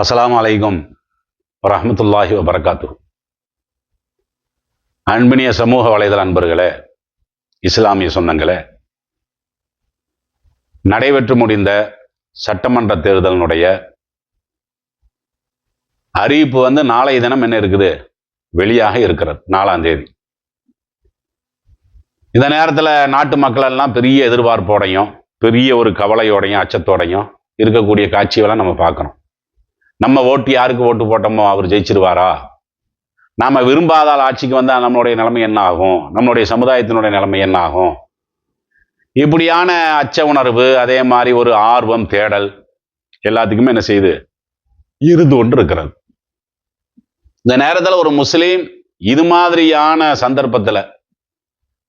அஸ்ஸலாமு அலைக்கும் வரஹ்மத்துல்லாஹி வபரகாத்துஹு. அன்பினிய சமூக வலைதள அன்பர்களே, இஸ்லாமிய சொந்தங்களே, நடைபெற்று முடிந்த சட்டமன்ற தேர்தலினுடைய அறிவிப்பு நாளை தினம் என்ன இருக்குது, வெளியாக இருக்கிறது. 4ஆம் தேதி. இந்த நேரத்தில் நாட்டு மக்கள் எல்லாம் பெரிய எதிர்பார்ப்போடையும் பெரிய ஒரு கவலையோடையும் அச்சத்தோடையும் இருக்கக்கூடிய காட்சிகளை நம்ம பார்க்கணும். நம்ம ஓட்டு யாருக்கு ஓட்டு போட்டோமோ அவர் ஜெயிச்சிருவாரா, நாம விரும்பாதால் ஆட்சிக்கு வந்தால் நம்மளுடைய நிலைமை என்ன ஆகும், நம்மளுடைய சமுதாயத்தினுடைய நிலைமை என்ன ஆகும், இப்படியான அச்ச உணர்வு, அதே மாதிரி ஒரு ஆர்வம், தேடல் எல்லாத்துக்குமே என்ன செய்யுது, இருந்து கொண்டு இருக்கிறது. இந்த நேரத்தில் ஒரு முஸ்லீம் இது மாதிரியான சந்தர்ப்பத்தில்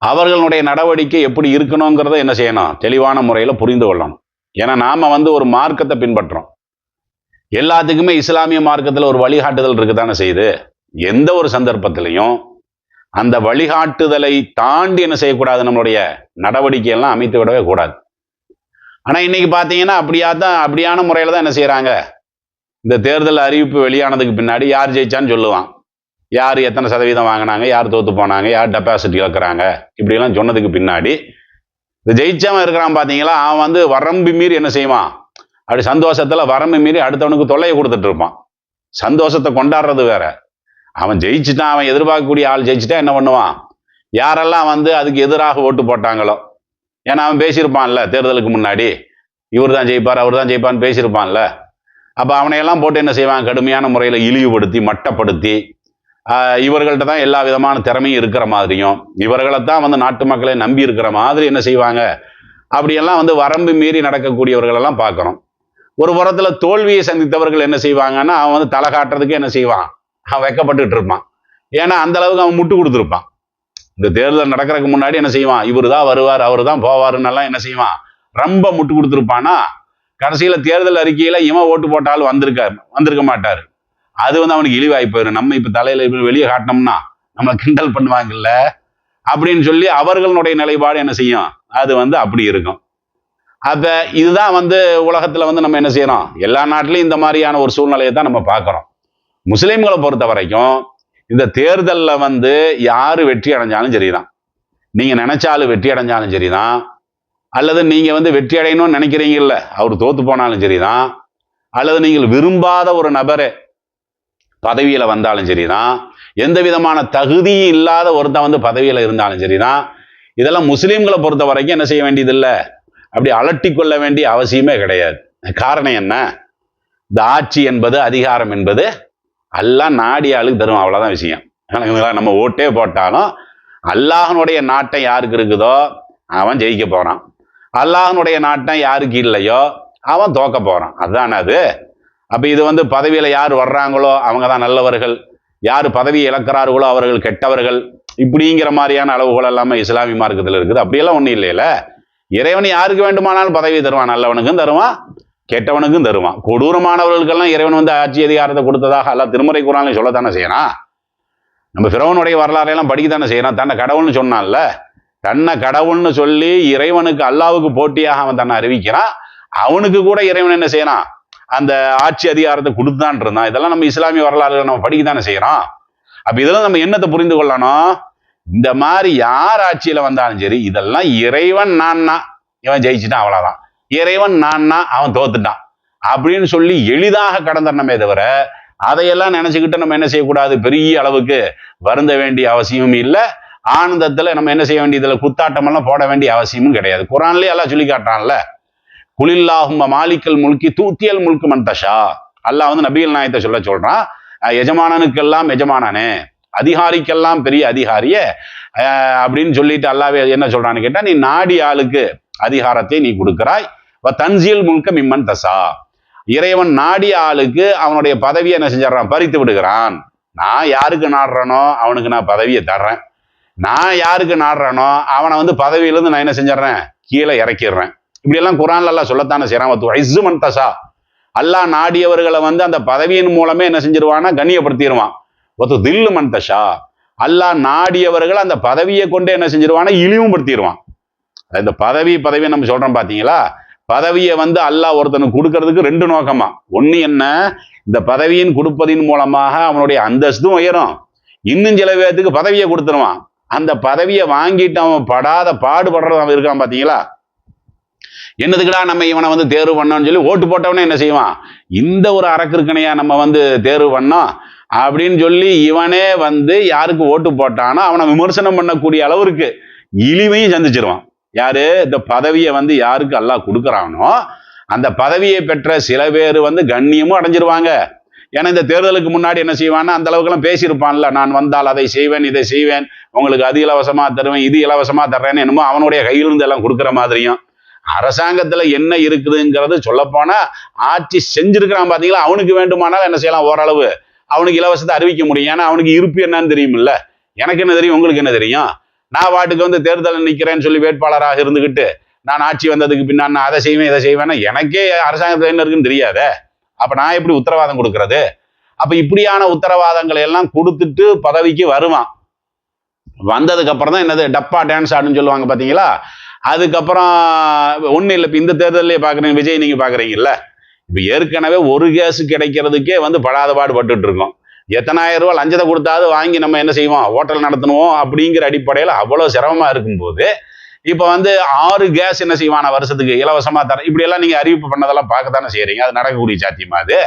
அவர்களுடைய நடவடிக்கை எப்படி இருக்கணுங்கிறத என்ன செய்யணும், தெளிவான முறையில் புரிந்து கொள்ளணும். ஏன்னா நாம ஒரு மார்க்கத்தை பின்பற்றோம். எல்லாத்துக்குமே இஸ்லாமிய மார்க்கத்தில் ஒரு வழிகாட்டுதல் இருக்குதானே செய்யுது. எந்த ஒரு சந்தர்ப்பத்திலையும் அந்த வழிகாட்டுதலை தாண்டி என்ன செய்யக்கூடாது, நம்மளுடைய நடவடிக்கையெல்லாம் அமைத்து விடவே கூடாது. ஆனால் இன்னைக்கு பார்த்தீங்கன்னா அப்படியான முறையில் தான் என்ன செய்கிறாங்க, இந்த தேர்தல் அறிவிப்பு வெளியானதுக்கு பின்னாடி யார் ஜெயிச்சான்னு சொல்லுவான், யார் எத்தனை சதவீதம் வாங்கினாங்க, யார் தோத்து போனாங்க, யார் டெபாசிட் இழக்கிறாங்க, இப்படிலாம் சொன்னதுக்கு பின்னாடி இந்த ஜெயிச்சவன் இருக்கிறான் பார்த்தீங்களா, அவன் வரம்பு மீறி என்ன செய்வான், அப்படி சந்தோஷத்தில் வரம்பு மீறி அடுத்தவனுக்கு தொல்லையை கொடுத்துட்டு இருப்பான். சந்தோஷத்தை கொண்டாடுறது வேற, அவன் ஜெயிச்சுட்டான், அவன் எதிர்பார்க்கக்கூடிய ஆள் ஜெயிச்சுட்டா என்ன பண்ணுவான், யாரெல்லாம் அதுக்கு எதிராக ஓட்டு போட்டாங்களோ, ஏன்னா அவன் பேசியிருப்பான்ல தேர்தலுக்கு முன்னாடி, இவர் தான் ஜெயிப்பார் அவர் தான் ஜெயிப்பான்னு பேசியிருப்பான்ல, அப்போ அவனையெல்லாம் போட்டு என்ன செய்வான், கடுமையான முறையில் இழிவுபடுத்தி மட்டப்படுத்தி இவர்கள்ட்ட தான் எல்லா விதமான திறமையும் இருக்கிற மாதிரியும், இவர்களை தான் நாட்டு மக்களை நம்பி இருக்கிற மாதிரி என்ன செய்வாங்க, அப்படியெல்லாம் வரம்பு மீறி நடக்கக்கூடியவர்களெல்லாம் பார்க்குறோம். ஒரு புறத்தில் தோல்வியை சந்தித்தவர்கள் என்ன செய்வாங்கன்னா, அவன் தலை காட்டுறதுக்கு என்ன செய்வான், அவன் வெக்கப்பட்டுட்டு இருப்பான். ஏன்னா அந்த அளவுக்கு அவன் முட்டு கொடுத்துருப்பான். இந்த தேர்தல் நடக்கிறதுக்கு முன்னாடி என்ன செய்வான், இவர் தான் வருவார் அவர் தான் போவாருன்னெல்லாம் என்ன செய்வான், ரொம்ப முட்டு கொடுத்துருப்பானா, கடைசியில் தேர்தல் அறிக்கையில் இவன் ஓட்டு போட்டாலும் வந்திருக்க மாட்டார். அது அவனுக்கு இழிவாகி போயிடும். நம்ம இப்போ தலையில் வெளியே காட்டினோம்னா நம்மளை கிண்டல் பண்ணுவாங்கல்ல அப்படின்னு சொல்லி அவர்களுடைய நிலைப்பாடு என்ன செய்யும், அது அப்படி இருக்கும். அப்ப இதுதான் உலகத்துல நம்ம என்ன செய்யறோம், எல்லா நாட்டிலையும் இந்த மாதிரியான ஒரு சூழ்நிலையை தான் நம்ம பார்க்கிறோம். முஸ்லிம்களை பொறுத்த வரைக்கும் இந்த தேர்தலில் யாரு வெற்றி அடைஞ்சாலும் சரிதான், நீங்க நினைச்சாலும் வெற்றி அடைஞ்சாலும் சரிதான், அல்லது நீங்க வெற்றி அடையணும்னு நினைக்கிறீங்கல்ல அவர் தோத்து போனாலும் சரிதான், அல்லது நீங்கள் விரும்பாத ஒரு நபரை பதவியில வந்தாலும் சரிதான், எந்த விதமான தகுதியும் இல்லாத ஒருத்தன் பதவியில இருந்தாலும் சரிதான், இதெல்லாம் முஸ்லிம்களை பொறுத்த வரைக்கும் என்ன செய்ய வேண்டியதில்லை, அப்படி அலட்டி கொள்ள வேண்டிய அவசியமே கிடையாது. காரணம் என்ன, இந்த ஆட்சி என்பது அதிகாரம் என்பது எல்லாம் நாடிய ஆளுக்கு தரும், அவ்வளவுதான் விஷயம். நம்ம ஓட்டே போட்டாலும் அல்லாஹனுடைய நாட்டம் யாருக்கு இருக்குதோ அவன் ஜெயிக்க போறான், அல்லாஹனுடைய நாட்டம் யாருக்கு இல்லையோ அவன் தோக்க போறான், அதுதானே அது. அப்ப இது பதவியில யார் வர்றாங்களோ அவங்க தான் நல்லவர்கள், யார் பதவியை இழக்கிறார்களோ அவர்கள் கெட்டவர்கள், இப்படிங்கிற மாதிரியான அளவுகள் எல்லாமே இஸ்லாமிய மார்க்கத்தில் இருக்குது. அப்படியெல்லாம் ஒன்றும் இல்லையில. இறைவன் யாருக்கு வேண்டுமானாலும் பதவி தருவான், நல்லவனுக்கும் தருவான் கெட்டவனுக்கும் தருவான். கொடூரமானவர்களுக்கெல்லாம் இறைவன் ஆட்சி அதிகாரத்தை கொடுத்ததாக அல்லாஹ் திருமறை குர்ஆனில் சொல்லத்தானே செய்யறான். நம்ம ஃபிரௌனுடைய வரலாறையெல்லாம் படிக்கத்தானே செய்யறான். தன்னை கடவுள்னு சொன்னான்ல, தன்னை கடவுள்னு சொல்லி இறைவனுக்கு அல்லாவுக்கு போட்டியாக அவன் தன்னை அறிவிக்கிறான். அவனுக்கு கூட இறைவன் என்ன செய்யறான், அந்த ஆட்சி அதிகாரத்தை கொடுத்தான் இருந்தான். இதெல்லாம் நம்ம இஸ்லாமிய வரலாறுகளை நம்ம படிக்கத்தானே செய்யறோம். அப்ப இதெல்லாம் நம்ம என்னத்தை புரிந்து கொள்ளணும், இந்த மாதிரி யார் ஆட்சியில வந்தாலும் சரி, இதெல்லாம் இறைவன் நான்னா இவன் ஜெயிச்சுட்டான் அவ்வளவுதான், இறைவன் நான்னா அவன் தோத்துட்டான் அப்படின்னு சொல்லி எளிதாக கடந்தனமே தவிர, அதையெல்லாம் நினைச்சுக்கிட்டு நம்ம என்ன செய்யக்கூடாது, பெரிய அளவுக்கு வருந்த வேண்டிய அவசியமும் இல்லை. ஆனந்தத்துல நம்ம என்ன செய்ய வேண்டியதுல குத்தாட்டம் எல்லாம் போட வேண்டிய அவசியமும் கிடையாது. குர்ஆன்லயே எல்லாம் சொல்லி காட்டுறான்ல, குலில்லாஹும்ம மாலிக்கல் முல்கி தூத்தியல் முல்கு மன் தஷா. அல்லாஹ் நபிகள் நாயகத்தை சொல்றான், எஜமானனுக்கெல்லாம் எஜமானனே, அதிகாரிக்கெல்லாம் பெரிய அதிகாரிய அப்படின்னு சொல்லிட்டு அல்லாஹ் என்ன சொல்றான்னு கேட்டா, நீ நாடி ஆளுக்கு அதிகாரத்தை நீ கொடுக்கிறாய், தன்சியல் முல்க மிம்மன் தசா. இறைவன் நாடிய ஆளுக்கு அவனுடைய பதவியை என்ன செஞ்சிடறான், பறித்து விடுகிறான். நான் யாருக்கு நாடுறனோ அவனுக்கு நான் பதவியை தர்றேன், நான் யாருக்கு நாடுறனோ அவனை பதவியிலிருந்து நான் என்ன செஞ்சிடறேன், கீழே இறக்கிடுறேன். இப்படி எல்லாம் குர்ஆன்ல அல்லாஹ் சொல்லத்தானே செய்யறான். தசா, அல்லாஹ் நாடியவர்களை அந்த பதவியின் மூலமே என்ன செஞ்சிருவான்னா கண்ணியப்படுத்திடுவான். தில்லு மன் தஷா, அல்லாஹ் நாடியவர்கள் அந்த பதவியை கொண்டு என்ன செஞ்சிருவானா இழிவும் படுத்திடுவான். இந்த பதவி நம்ம சொல்றோம் பாத்தீங்களா, பதவியை வந்து அல்லாஹ் ஒருத்தனுக்கு கொடுக்கறதுக்கு ரெண்டு நோக்கமா. ஒண்ணு என்ன, இந்த பதவியின் கொடுப்பதின் மூலமாக அவனுடைய அந்தஸ்தும் உயரும், இன்னும் சில பேர்த்துக்கு பதவியை கொடுத்துருவான். அந்த பதவியை வாங்கிட்டு அவன் படாத பாடுபடுறது அவன் இருக்கான் பாத்தீங்களா. என்னதுக்குடா நம்ம இவனை வந்து தேர்வு பண்ணோம்னு சொல்லி ஓட்டு போட்டவனே என்ன செய்வான், இந்த ஒரு அரக்கிற்கனையா நம்ம வந்து தேர்வு பண்ணோம் அப்படின்னு சொல்லி இவனே வந்து யாருக்கு ஓட்டு போட்டானோ அவனை விமர்சனம் பண்ணக்கூடிய அளவிற்கு இழிவையும் சந்திச்சிருவான். யாரு, இந்த பதவியை வந்து யாருக்கு அல்லாஹ் கொடுக்குறானோ அந்த பதவியை பெற்ற சில பேர் வந்து கண்ணியமும் அடைஞ்சிருவாங்க. ஏன்னா இந்த தேர்தலுக்கு முன்னாடி என்ன செய்வான்னா அந்த அளவுக்குலாம் பேசியிருப்பான்ல, நான் வந்தால் அதை செய்வேன், இதை செய்வேன், உங்களுக்கு அது இலவசமா தருவேன், இது இலவசமா தர்றேன்னு என்னமோ அவனுடைய கையிலிருந்து எல்லாம் கொடுக்குற மாதிரியும். அரசாங்கத்துல என்ன இருக்குதுங்கிறது சொல்லப்போனா ஆட்சி செஞ்சிருக்கிறான் பாத்தீங்களா, அவனுக்கு வேண்டுமானால் என்ன செய்யலாம், ஓரளவு அவனுக்கு இலவசத்தை அறிவிக்க முடியும். ஏன்னா அவனுக்கு இருப்பு என்னன்னு தெரியுமில்ல, எனக்கு என்ன தெரியும், உங்களுக்கு என்ன தெரியும். நான் வாட்டுக்கு வந்து தேர்தலில் நிற்கிறேன்னு சொல்லி வேட்பாளராக இருந்துகிட்டு நான் ஆட்சி வந்ததுக்கு பின்னாடி நான் அதை செய்வேன் இதை செய்வேன்னா எனக்கே அரசாங்கத்தில் என்ன இருக்குன்னு தெரியாத. அப்ப நான் எப்படி உத்தரவாதம் கொடுக்கறது? அப்ப இப்படியான உத்தரவாதங்களை எல்லாம் கொடுத்துட்டு பதவிக்கு வருவான். வந்ததுக்கு அப்புறம் தான் என்னது டப்பா டான்ஸ் ஆடுன்னு சொல்லுவாங்க பாத்தீங்களா. அதுக்கப்புறம் ஒன்றும் இல்லை. இப்போ இந்த தேர்தலே பார்க்குறீங்க, விஜய் நீங்கள் பார்க்குறீங்கல்ல, இப்போ ஏற்கனவே ஒரு கேஸ் கிடைக்கிறதுக்கே வந்து படாத பாடுபட்டு இருக்கோம். எத்தனாயிரம் ரூபா லஞ்சத்தை கொடுத்தாது வாங்கி நம்ம என்ன செய்வோம், ஹோட்டல் நடத்தணுவோம் அப்படிங்கிற அடிப்படையில் அவ்வளோ சிரமமாக இருக்கும்போது இப்போ வந்து 6 கேஸ் என்ன செய்வான வருஷத்துக்கு இலவசமாக தர, இப்படியெல்லாம் நீங்கள் அறிவிப்பு பண்ணதெல்லாம் பார்க்கத்தானே செய்கிறீங்க. அது நடக்கக்கூடிய சாத்தியமா? அது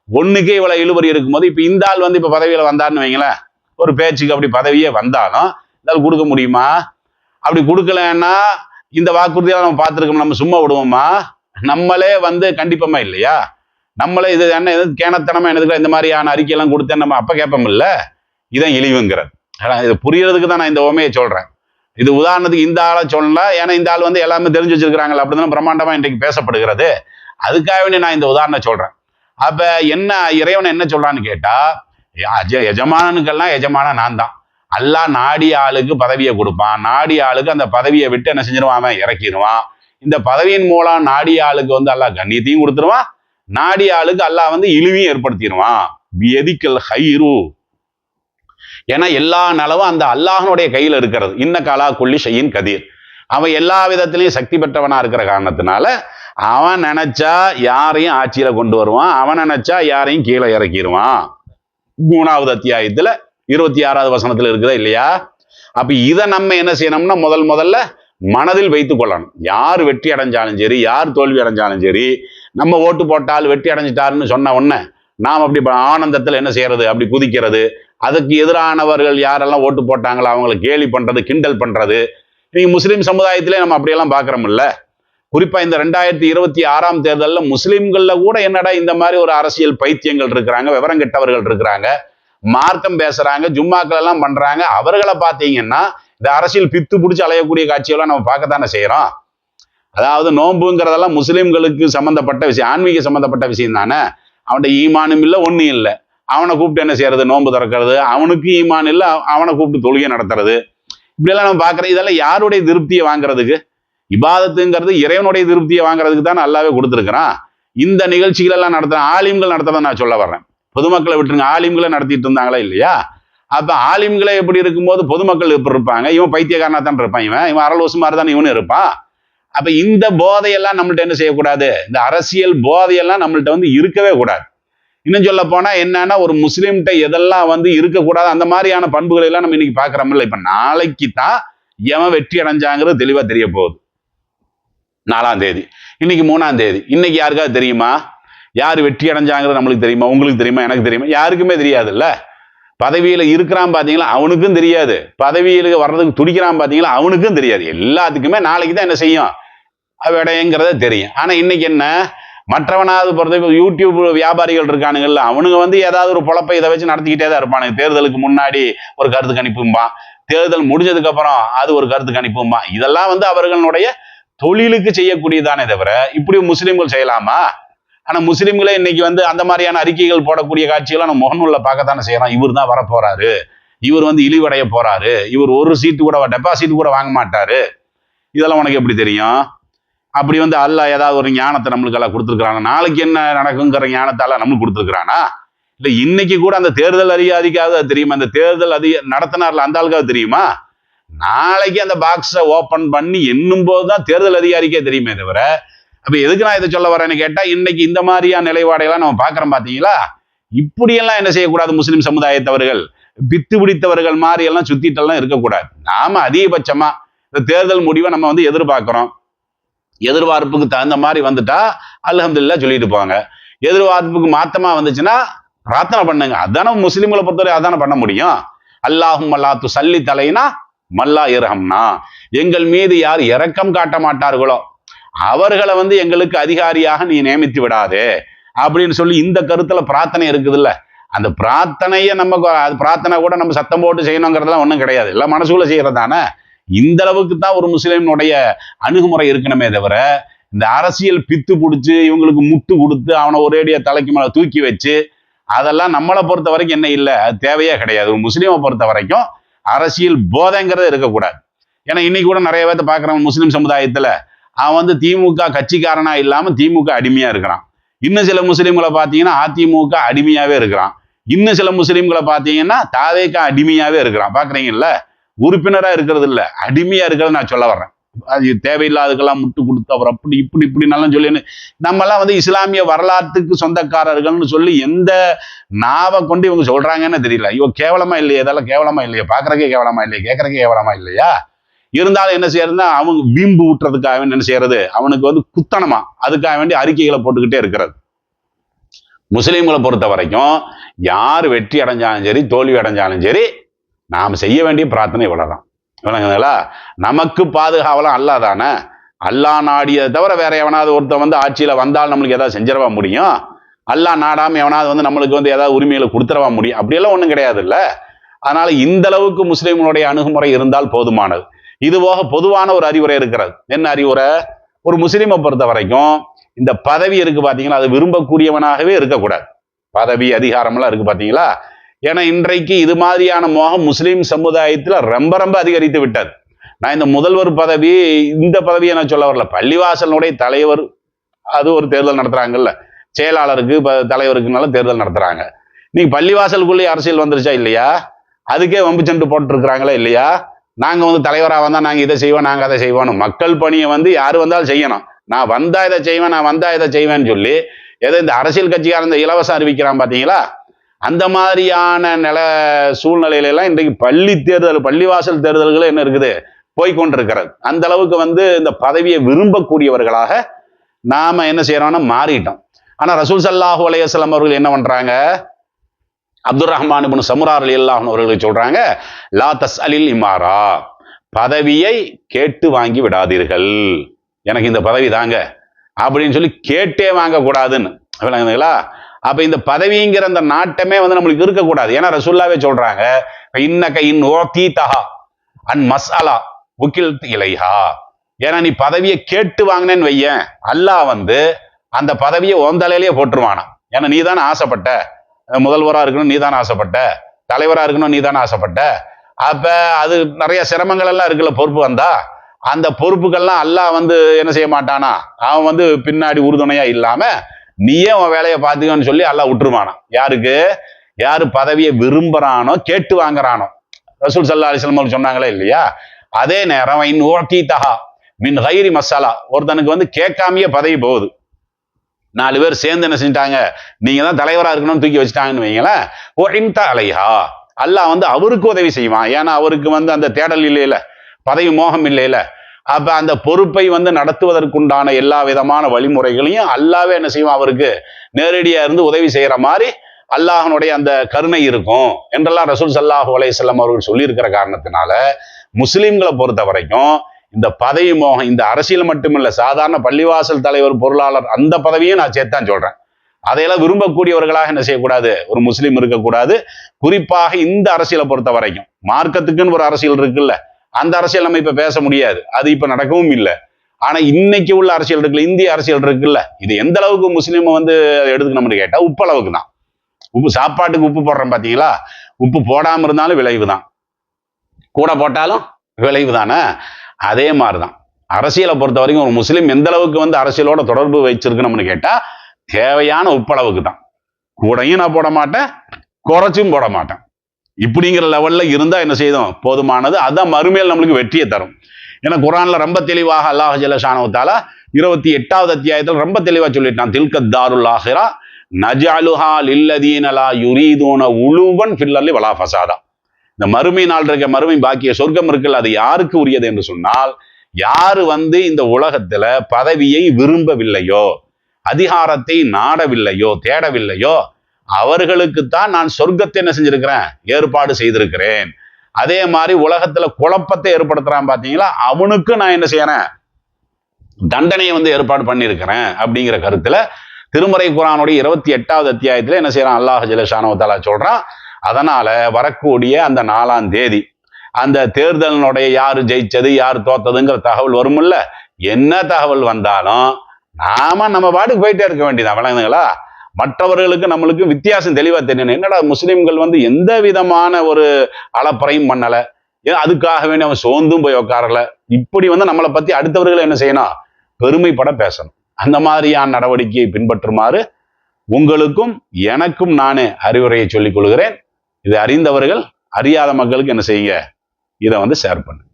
ஒன்றுக்கே இவ்வளோ இழுபறி இருக்கும்போது இப்போ இந்த ஆள் வந்து இப்போ பதவியில் வந்தார்னு வைங்களேன், ஒரு பேச்சுக்கு அப்படி பதவியே வந்தாலும் இதால் கொடுக்க முடியுமா? அப்படி கொடுக்கலன்னா இந்த வாக்குறுதியெல்லாம் நம்ம பார்த்துருக்கோம், நம்ம சும்மா விடுவோமா? நம்மளே வந்து கண்டிப்போமா இல்லையா? நம்மளே இது என்ன கேனத்தனமா என்னதுக்கு இந்த மாதிரியான அறிக்கையெல்லாம் கொடுத்தேன் நம்ம அப்ப கேட்போம் இல்ல. இதான் இழிவுங்கிறது. இது புரியறதுக்கு தான் நான் இந்த ஓமையை சொல்றேன். இது உதாரணத்துக்கு இந்த ஆளை சொல்லலாம், ஏன்னா இந்த ஆள் வந்து எல்லாமே தெரிஞ்சு வச்சிருக்கிறாங்களா, அப்படிதான் பிரம்மாண்டமா இன்றைக்கு பேசப்படுகிறது. அதுக்காக வேண்டி நான் இந்த உதாரணம் சொல்றேன். அப்ப என்ன இறைவன் என்ன சொல்றான்னு கேட்டா, எஜமானனுக்கெல்லாம் எஜமான நான் தான். அல்லாஹ் நாடிய ஆளுக்கு பதவியை கொடுப்பான், நாடிய ஆளுக்கு அந்த பதவியை விட்டு என்ன செஞ்சிருவான், அவன் இறக்கிடுவான். இந்த பதவியின் மூலம் நாடிய ஆளுக்கு வந்து அல்லாஹ் கண்ணியத்தையும் கொடுத்துருவான், நாடிய ஆளுக்கு அல்லாஹ் வந்து இழிவையும் ஏற்படுத்திடுவான். பியதிக்கல் ஹைரு, ஏன்னா எல்லா நலவும் அந்த அல்லாஹனுடைய கையில் இருக்கிறது. இன்ன காலா கொல்லி ஷையின் கதீர், அவன் எல்லா விதத்திலையும் சக்தி பெற்றவனா இருக்கிற காரணத்தினால அவன் நினைச்சா யாரையும் ஆட்சியில கொண்டு வருவான், அவன் நினைச்சா யாரையும் கீழே இறக்கிடுவான். 3வது அத்தியாயத்துல 26வது வசனத்துல இருக்குதா இல்லையா? அப்ப இதை நம்ம என்ன செய்யணும்னா முதல்ல மனதில் வைத்துக் கொள்ளணும். யார் வெற்றி அடைஞ்சாலும் சரி, யார் தோல்வி அடைஞ்சாலும் சரி, நம்ம ஓட்டு போட்டால் வெற்றி அடைஞ்சிட்டாருன்னு சொன்ன உடனே நாம் அப்படி ஆனந்தத்தில் என்ன செய்யறது, அப்படி குதிக்கிறது. அதுக்கு எதிரானவர்கள் யாரெல்லாம் ஓட்டு போட்டாங்களோ அவங்களை கேலி பண்றது, கிண்டல் பண்றது. நீங்க முஸ்லீம் சமுதாயத்திலே நம்ம அப்படியெல்லாம் பார்க்கிறோம்ல. குறிப்பா இந்த 2026ஆம் தேர்தலில் முஸ்லிம்கள்ல கூட என்னடா இந்த மாதிரி ஒரு அரசியல் பைத்தியங்கள் இருக்கிறாங்க, விவரம் கெட்டவர்கள் இருக்கிறாங்க, மார்க்கம் பேசுறாங்க, ஜும்மாக்கள் எல்லாம் பண்றாங்க. அவர்களை பார்த்தீங்கன்னா இந்த அரசியல் பித்து பிடிச்சி அலையக்கூடிய காட்சியெல்லாம் நம்ம பார்க்கத்தானே செய்யறோம். அதாவது நோன்புங்கிறதெல்லாம் முஸ்லிம்களுக்கு சம்பந்தப்பட்ட விஷயம், ஆன்மீக சம்பந்தப்பட்ட விஷயம் தானே. அவன்கிட்ட ஈமானும் இல்லை, ஒன்றும் இல்லை. அவனை கூப்பிட்டு என்ன செய்யறது, நோன்பு திறக்கிறது. அவனுக்கு ஈமான் இல்லை, அவனை கூப்பிட்டு தொழுகை நடத்துறது. இப்படியெல்லாம் நம்ம பார்க்குறோம். இதெல்லாம் யாருடைய திருப்தியை வாங்குறதுக்கு? இபாதத்துங்கிறது இறைவனுடைய திருப்தியை வாங்குறதுக்கு தானே அல்லாவே கொடுத்துருக்கிறான். இந்த நிகழ்ச்சிகள் எல்லாம் நடத்துற ஆலிம்கள் நடத்துறத நான் சொல்ல வர்றேன். பொதுமக்களை விட்டுருங்க, ஆலிம்களை நடத்திட்டு இருந்தாங்களா இல்லையா? அப்ப ஆலிம்களை எப்படி இருக்கும்போது பொதுமக்கள் எப்படி இருப்பாங்க? இவன் பைத்தியக்காரனா தான் இருப்பான், இவன் அரலோசு மாதிரி தான் இவனு இருப்பான். அப்ப இந்த போதையெல்லாம் நம்மள்ட்ட என்ன செய்யக்கூடாது, இந்த அரசியல் போதையெல்லாம் நம்மள்ட்ட வந்து இருக்கவே கூடாது. இன்னும் சொல்ல போனா என்னன்னா, ஒரு முஸ்லீம்கிட்ட எதெல்லாம் வந்து இருக்கக்கூடாது அந்த மாதிரியான பண்புகளை எல்லாம் நம்ம இன்னைக்கு பாக்குறோம்ல. இப்ப நாளைக்கு தான் எவன் வெற்றி அடைஞ்சாங்கிறது தெளிவா தெரிய போகுது. 4ஆம் தேதி, இன்னைக்கு 3ஆம் தேதி. இன்னைக்கு யாருக்காவது தெரியுமா யார் வெற்றி அடைஞ்சாங்கிறது? நம்மளுக்கு தெரியுமா? உங்களுக்கு தெரியுமா? எனக்கு தெரியுமா? யாருக்குமே தெரியாதுல்ல. பதவியில இருக்கிறான் பாத்தீங்களா, அவனுக்கும் தெரியாது. பதவியில வர்றதுக்கு துடிக்கிறான் பாத்தீங்களா, அவனுக்கும் தெரியாது. எல்லாத்துக்குமே நாளைக்கு தான் என்ன செய்யும், விடையங்கிறத தெரியும். ஆனா இன்னைக்கு என்ன, மற்றவனாவது பொறுத்த யூடியூப் வியாபாரிகள் இருக்கானுங்கல்ல, அவனுங்க வந்து ஏதாவது ஒரு பொழப்பை இதை வச்சு நடத்திக்கிட்டே தான் இருப்பானுங்க. தேர்தலுக்கு முன்னாடி ஒரு கருத்து கணிப்பும்பான், தேர்தல் முடிஞ்சதுக்கு அப்புறம் அது ஒரு கருத்து கணிப்பும்பான். இதெல்லாம் வந்து அவர்களுடைய தொழிலுக்கு செய்யக்கூடியதானே தவிர இப்படி முஸ்லிம்கள் செய்யலாமா? ஆனா முஸ்லிம்களே இன்னைக்கு வந்து அந்த மாதிரியான அறிக்கைகள் போடக்கூடிய காட்சியெல்லாம் நம்ம முகநூல்ல பார்க்கத்தானே செய்யறோம். இவர் தான் வரப்போறாரு, இவர் வந்து இழிவடைய போறாரு, இவர் ஒரு சீட்டு கூட டெபாசிட் கூட வாங்க மாட்டாரு. இதெல்லாம் உனக்கு எப்படி தெரியும்? அப்படி வந்து அல்லாஹ் ஏதாவது ஒரு ஞானத்தை நம்மளுக்கு எல்லாம் கொடுத்துருக்காங்க, நாளைக்கு என்ன நடக்குங்கிற ஞானத்தால நம்மளுக்கு கொடுத்துருக்கானா? இல்ல இன்னைக்கு கூட அந்த தேர்தல் அதிகாரிக்காவது அது தெரியுமா? அந்த தேர்தல் நடத்தினார்ல அந்த ஆளுக்காவது தெரியுமா? நாளைக்கு அந்த பாக்ஸை ஓபன் பண்ணி எண்ணும் போதுதான் தேர்தல் அதிகாரிக்கே தெரியுமே தவிர அப்ப எதுக்கு நான் இதை சொல்ல வரேன்னு கேட்டா, இன்னைக்கு இந்த மாதிரியான நிலைப்பாடையெல்லாம் நம்ம பார்க்குறோம் பார்த்தீங்களா. இப்படியெல்லாம் என்ன செய்யக்கூடாது, முஸ்லிம் சமுதாயத்தவர்கள் பித்து பிடித்தவர்கள் மாதிரி எல்லாம் சுத்திட்டெல்லாம் இருக்கக்கூடாது. நாம அதிகபட்சமா இந்த தேர்தல் முடிவை நம்ம வந்து எதிர்பார்க்கிறோம். எதிர்பார்ப்புக்கு தகுந்த மாதிரி வந்துட்டா அல்ஹம்துலில்லாஹ் சொல்லிட்டு போங்க. எதிர்பார்ப்புக்கு மாத்தமா வந்துச்சுன்னா பிரார்த்தனை பண்ணுங்க. அதான முஸ்லிம்களை பொறுத்தவரை அதான பண்ண முடியும். அல்லாஹும்ம லா துஸல்லி தலைனா மல்லா இரஹம்னா, எங்கள் மீது யார் இரக்கம் காட்ட மாட்டார்களோ அவர்களை வந்து எங்களுக்கு அதிகாரியாக நீ நியமித்து விடாதே அப்படின்னு சொல்லி இந்த கருத்துல பிரார்த்தனை இருக்குதுல்ல. அந்த பிரார்த்தனையை நம்ம பிரார்த்தனை கூட நம்ம சத்தம் போட்டு செய்யணுங்கிறதுலாம் ஒன்றும் கிடையாது, எல்லாம் மனசுக்குள்ள செய்யறதானே. இந்த அளவுக்கு தான் ஒரு முஸ்லிம்னுடைய அணுகுமுறை இருக்கணுமே தவிர, இந்த அரசியல் பித்து பிடிச்சி இவங்களுக்கு முட்டு கொடுத்து அவனை ஒரேடியா தலைக்கு மேலே தூக்கி வச்சு அதெல்லாம் நம்மளை பொறுத்த வரைக்கும் என்ன இல்லை, அது தேவையே கிடையாது. ஒரு முஸ்லீமை பொறுத்த வரைக்கும் அரசியல் போதைங்கிறது இருக்கக்கூடாது. ஏன்னா இன்னைக்கு கூட நிறைய பேர்த்த பார்க்குறவன் முஸ்லீம் சமுதாயத்தில் அவன் வந்து திமுக கட்சிக்காரனா இல்லாமல் திமுக அடிமையா இருக்கிறான். இன்னும் சில முஸ்லீம்களை பார்த்தீங்கன்னா அதிமுக அடிமையாவே இருக்கிறான். இன்னும் சில முஸ்லீம்களை பார்த்தீங்கன்னா தாவேக்கா அடிமையாவே இருக்கிறான். பார்க்குறீங்கல்ல, உறுப்பினரா இருக்கிறது இல்லை, அடிமையா இருக்கிறது நான் சொல்ல வர்றேன். அது தேவையில்லாததுக்கெல்லாம் முட்டு கொடுத்து அவர் அப்படி இப்படி இப்படினாலும் சொல்லி நம்மெல்லாம் வந்து இஸ்லாமிய வரலாற்றுக்கு சொந்தக்காரர்கள்னு சொல்லி எந்த நாவை கொண்டு இவங்க சொல்றாங்கன்னு தெரியல. ஐயோ கேவலமா இல்லையா, இதெல்லாம் கேவலமா இல்லையா, பார்க்கறக்கே கேவலமா இல்லையா, கேட்கறக்கே கேவலமா இல்லையா. இருந்தாலும் என்ன செய்யறதுன்னா அவங்க வீம்பு ஊட்டுறதுக்காக வேண்டி என்ன செய்யறது, அவனுக்கு வந்து குத்தனமா அதுக்காக வேண்டி அறிக்கைகளை போட்டுக்கிட்டே இருக்கிறது. முஸ்லீம்களை பொறுத்த வரைக்கும் யார் வெற்றி அடைஞ்சாலும் சரி தோல்வி அடைஞ்சாலும் சரி நாம் செய்ய வேண்டிய பிரார்த்தனை இவ்வளவுதான். விளங்குதுங்களா? நமக்கு பாதுகாவலாம் அல்லா தானே. அல்லா நாடியதை தவிர வேற எவனாவது ஒருத்தன் வந்து ஆட்சியில வந்தால் நம்மளுக்கு ஏதாவது செஞ்சிடவா முடியும்? அல்லா நாடாம எவனாவது வந்து நம்மளுக்கு வந்து ஏதாவது உரிமையில கொடுத்துடவா முடியும்? அப்படியெல்லாம் ஒன்றும் கிடையாது இல்ல. அதனால இந்த அளவுக்கு முஸ்லீம்களுடைய அணுகுமுறை இருந்தால் போதுமானது. இது போக பொதுவான ஒரு அறிவுரை இருக்கிறது. என்ன அறிவுரை? ஒரு முஸ்லீமை பொறுத்த வரைக்கும் இந்த பதவி இருக்கு பாத்தீங்களா, அது விரும்பக்கூடியவனாகவே இருக்கக்கூடாது. பதவி அதிகாரம்லாம் இருக்கு பாத்தீங்களா. ஏன்னா இன்றைக்கு இது மாதிரியான மோகம் முஸ்லீம் சமுதாயத்தில் ரொம்ப ரொம்ப அதிகரித்து விட்டது. நான் இந்த முதல்வர் பதவி, இந்த பதவியை நான் சொல்ல வரல, பள்ளிவாசலுடைய தலைவர் அது ஒரு தேர்தல் நடத்துறாங்கல்ல, செயலாளருக்கு தலைவருக்குனால தேர்தல் நடத்துறாங்க. நீங்க பள்ளிவாசலுக்குள்ளேயே அரசியல் வந்துருச்சா இல்லையா? அதுக்கே வம்பு சண்டு போட்டு இருக்கிறாங்களா இல்லையா? நாங்க வந்து தலைவராக வந்தா நாங்க இதை செய்வோம், நாங்க அதை செய்வோம். மக்கள் பணியை வந்து யாரு வந்தாலும் செய்யணும். நான் வந்தா இதை செய்வேன், நான் வந்தா இதை செய்வேன்னு சொல்லி ஏதோ இந்த அரசியல் கட்சிக்காரன் இந்த இலவசம் அறிவிக்கிறான் பாத்தீங்களா. அந்த மாதிரியான சூழ்நிலையில எல்லாம் இன்றைக்கு பள்ளிவாசல் தேர்தல்கள் என்ன இருக்குது, போய்கொண்டிருக்கிறது. அந்த அளவுக்கு வந்து இந்த பதவியை விரும்பக்கூடியவர்களாக நாம என்ன செய்யறோம்னா மாறிட்டோம். ஆனா ரசூல் ஸல்லல்லாஹு அலைஹி வஸல்லம் அவர்கள் என்ன பண்றாங்க, அப்துர் ரஹ்மான் இப்னு சமுரா ரலியல்லாஹு அன்ஹு அவர்கள் சொல்றாங்க, லா தஸ்அலில் இமாரா, பதவியை கேட்டு வாங்கி விடாதீர்கள். எனக்கு இந்த பதவி தாங்க அப்படின்னு சொல்லி கேட்டே வாங்க கூடாதுன்னு. விளங்குதுங்களா? அப்ப இந்த பதவிங்கிற அந்த நாட்டமே வந்து நம்மளுக்கு இருக்கக்கூடாது. ஏன்னா ரசூலுல்லாஹ்வே சொல்றாங்க, இன்னக இன் ஓதீதஹா அன் மஸ்அலா உகில்த் இலைஹா. ஏன்னா நீ பதவியை கேட்டு வாங்கினேன்னு வையேன், அல்லாஹ் வந்து அந்த பதவியை ஓந்தலையிலேயே போட்டுருவானா. ஏன்னா நீ தானே ஆசைப்பட்ட, முதல்வரா இருக்கணும் நீ தானே ஆசைப்பட்ட, தலைவரா இருக்கணும் நீ தானே ஆசைப்பட்ட. அப்ப அது நிறைய சிரமங்கள் எல்லாம் இருக்குல்ல, பொறுப்பு வந்தா அந்த பொறுப்புகள்லாம் அல்லாஹ் வந்து என்ன செய்ய மாட்டானா, அவன் வந்து பின்னாடி உறுதுணையா இல்லாம நீயே உன் வேலையை பார்த்துக்கன்னு சொல்லி அல்லாஹ் விட்டுருவானா. யாருக்கு? யாரு பதவியை விரும்புறானோ கேட்டு வாங்குறானோ. ரசூல் ஸல்லல்லாஹு அலைஹி வஸல்லம் சொன்னாங்களே இல்லையா. அதே நேரம் இன் ஓதீதஹா மின் கைரி மசாலா, ஒருத்தனுக்கு வந்து கேட்காமையே பதவி போகுது. 4 பேர் சேர்ந்து என்ன செஞ்சிட்டாங்க, நீங்க தான் தலைவரா இருக்கணும்னு தூக்கி வச்சுட்டாங்கன்னு வைங்களேன், ஒஇன்த அலைஹா, அல்லாஹ் வந்து அவருக்கு உதவி செய்வான். ஏன்னா அவருக்கு வந்து அந்த தேடல் இல்லையில, பதவி மோகம் இல்லையில. அப்ப அந்த பொறுப்பை வந்து நடத்துவதற்குண்டான எல்லா விதமான வழிமுறைகளையும் அல்லாவே என்ன செய்வான், அவருக்கு நேரடியா இருந்து உதவி செய்யற மாதிரி அல்லாஹனுடைய அந்த கருணை இருக்கும் என்றெல்லாம் ரசூல் ஸல்லல்லாஹு அலைஹி வஸல்லம் அவர்கள் சொல்லியிருக்கிற காரணத்தினால முஸ்லிம்களை பொறுத்த வரைக்கும் இந்த பதவி மோகம், இந்த அரசியல் மட்டுமில்ல, சாதாரண பள்ளிவாசல் தலைவர், பொருளாளர், அந்த பதவியும் நான் சேர்த்தான் சொல்றேன். அதையெல்லாம் விரும்பக்கூடியவர்களாக என்ன செய்யக்கூடாது, ஒரு முஸ்லீம் இருக்கக்கூடாது. குறிப்பாக இந்த அரசியலை பொறுத்த வரைக்கும் மார்க்கத்துக்குன்னு ஒரு அரசியல் இருக்குல்ல, அந்த அரசியல் நம்ம இப்ப பேச முடியாது, அது இப்ப நடக்கவும் இல்லை. ஆனா இன்னைக்கு உள்ள அரசியல் இருக்குல்ல, இந்திய அரசியல் இருக்குல்ல, இது எந்த அளவுக்கு முஸ்லீம் வந்து எடுத்துக்கணும்னு கேட்டா உப்பு அளவுக்கு தான். உப்பு, சாப்பாட்டுக்கு உப்பு போடுறோம் பாத்தீங்களா, உப்பு போடாம இருந்தாலும் விளைவு தான், கூட போட்டாலும் விளைவு தானே. அதே மாதிரிதான் அரசியலை பொறுத்த வரைக்கும் ஒரு முஸ்லீம் எந்த அளவுக்கு வந்து அரசியலோட தொடர்பு வச்சிருக்கணும்னு கேட்டா தேவையான உப்பளவுக்கு தான். கூடையும் நான் போட மாட்டேன், குறைச்சும் போட மாட்டேன். இப்படிங்கிற லெவல்ல இருந்தா என்ன செய்யும், போதுமானது. அதான் மறுமையில் நம்மளுக்கு வெற்றியை தரும். ஏன்னா குர்ஆன்ல ரொம்ப தெளிவாக அல்லாஹ் ஜல்ல ஷானஹு தஆலா 28வது அத்தியாயத்தில் ரொம்ப தெளிவா சொல்லிட்டான். தில்கத் தாருல் ஆஹிரா நஜஅலுஹா லில்லதீன லா யுரீதுன உலுவன் ஃபில் அர்லி வலா ஃபஸாதா. இந்த மறுமை நாள் இருக்க மறுமை பாக்கிய சொர்க்கம் இருக்குல்ல, அது யாருக்கு உரியது என்று சொன்னால், யாரு இந்த உலகத்துல பதவியை விரும்பவில்லையோ, அதிகாரத்தை நாடவில்லையோ, தேடவில்லையோ, அவர்களுக்குத்தான் நான் சொர்க்கத்தை என்ன செஞ்சிருக்கிறேன், ஏற்பாடு செய்திருக்கிறேன். அதே மாதிரி உலகத்துல குழப்பத்தை ஏற்படுத்துறான் பாத்தீங்களா, அவனுக்கு நான் என்ன செய்யறேன், தண்டனையை ஏற்பாடு பண்ணியிருக்கிறேன். அப்படிங்கிற கருத்துல திருமறை குர்ஆனுடைய 28வது அத்தியாயத்துல என்ன செய்யறான், அல்லாஹ் ஜல்லஷானஹு வ தஆலா சொல்றான். அதனால வரக்கூடிய அந்த 4ஆம் தேதி அந்த தேர்தலினுடைய யாரு ஜெயிச்சது யாரு தோத்ததுங்கிற தகவல் வரும்ல, என்ன தகவல் வந்தாலும் நாம நம்ம பாட்டுக்கு போயிட்டே இருக்க வேண்டியதான். விளங்குதுங்களா? மற்றவர்களுக்கு நம்மளுக்கு வித்தியாசம் தெளிவா தெரியணும். என்னடா முஸ்லிம்கள் எந்த விதமான ஒரு அலப்பறையும் பண்ணல, அதுக்காக வேண்டி அவன் சோர்ந்தும் போய் உட்காரல. இப்படி நம்மளை பத்தி அடுத்தவர்கள் என்ன செய்யணும், பெருமைப்பட பேசணும். அந்த மாதிரியான நடவடிக்கையை பின்பற்றுமாறு உங்களுக்கும் எனக்கும் நானே அறிவுரையை சொல்லிக் கொள்கிறேன். இதை அறிந்தவர்கள் அறியாத மக்களுக்கு என்ன செய்யுங்க, இதை ஷேர் பண்ணுங்க.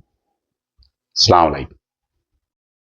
அஸ்ஸலாமு அலைக்கும்.